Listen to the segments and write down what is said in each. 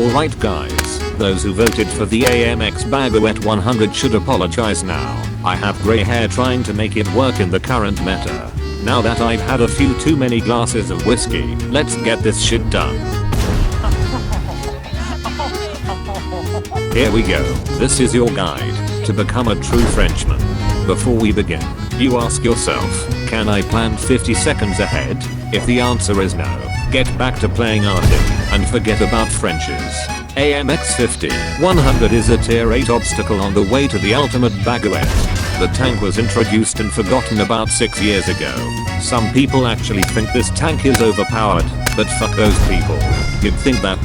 Alright guys, those who voted for the AMX Baguette 100 should apologize now. I have grey hair trying to make it work in the current meta. Now that I've had a few too many glasses of whiskey, let's get this shit done. Here we go. This is your guide to become a true Frenchman. Before we begin, you ask yourself, can I plan 50 seconds ahead? If the answer is no, get back to playing Arctic and forget about Frenches. AMX 50-100 is a tier 8 obstacle on the way to the ultimate baguette. The tank was introduced and forgotten about 6 years ago. Some people actually think this tank is overpowered, but fuck those people. You'd think that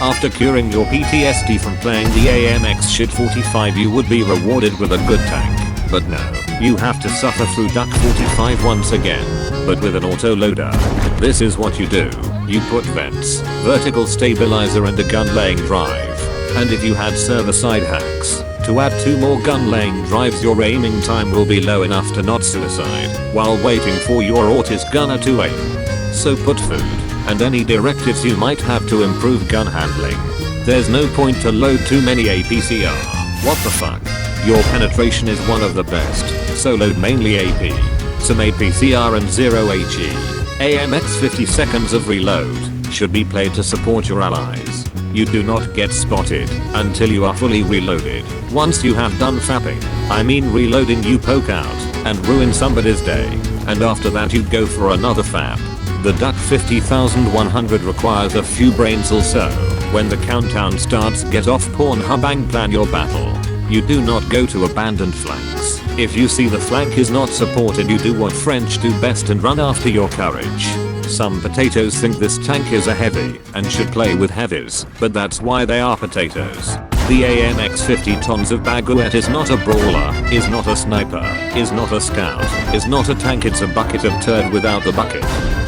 after curing your PTSD from playing the AMX shit 45 you would be rewarded with a good tank. But no, you have to suffer through Duck 45 once again, but with an autoloader. This is what you do. You put vents, vertical stabilizer and a gun laying drive. And if you had server side hacks, to add 2 more gun laying drives your aiming time will be low enough to not suicide while waiting for your Ortiz gunner to aim. So put food and any directives you might have to improve gun handling. There's no point to load too many APCR. What the fuck? Your penetration is one of the best, so load mainly AP. Some APCR and 0 HE. AMX 50 seconds of reload should be played to support your allies. You do not get spotted until you are fully reloaded. Once you have done fapping, I mean reloading, you poke out and ruin somebody's day, and after that you go for another fap. The Duck 50,100 requires a few brains also. When the countdown starts, get off Pornhub and plan your battle. You do not go to abandoned flanks. If you see the flank is not supported, you do what French do best and run after your courage. Some potatoes think this tank is a heavy and should play with heavies, but that's why they are potatoes. The AMX 50 tons of baguette is not a brawler, is not a sniper, is not a scout, is not a tank, it's a bucket of turd without the bucket.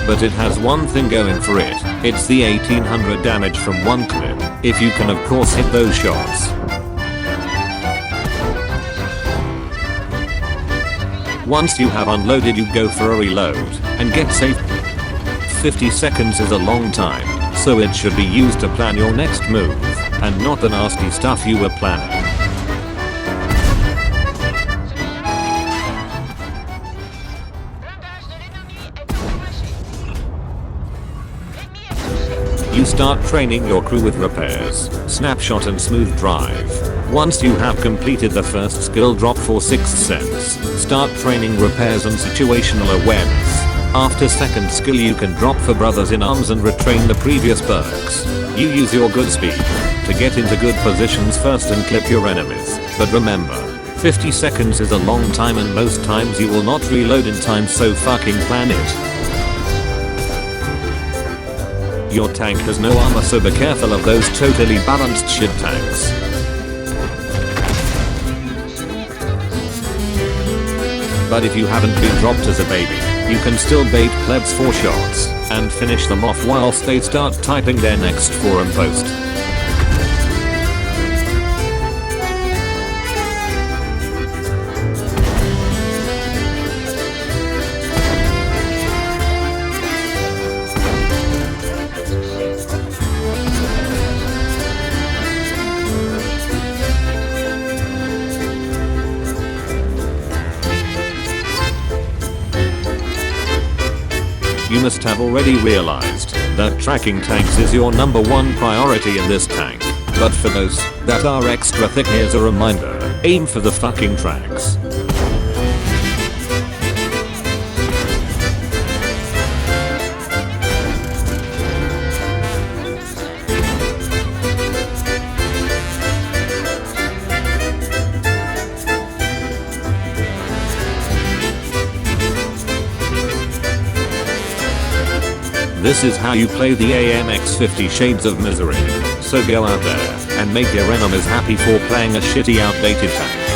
But it has one thing going for it, it's the 1800 damage from one clip, if you can of course hit those shots. Once you have unloaded you go for a reload and get safe. 50 seconds is a long time, so it should be used to plan your next move and not the nasty stuff you were planning. You start training your crew with repairs, snapshot and smooth drive. Once you have completed the first skill drop for Sixth Sense, start training repairs and situational awareness. After second skill you can drop for brothers in arms and retrain the previous perks. You use your good speed to get into good positions first and clip your enemies. But remember, 50 seconds is a long time and most times you will not reload in time, so fucking plan it. Your tank has no armor, so be careful of those totally balanced shit tanks. But if you haven't been dropped as a baby, you can still bait plebs for shots and finish them off whilst they start typing their next forum post. You must have already realized that tracking tanks is your #1 priority in this tank. But for those that are extra thick, here's a reminder, aim for the fucking tracks. This is how you play the AMX 50 Shades of Misery. So go out there and make your enemies happy for playing a shitty outdated tank.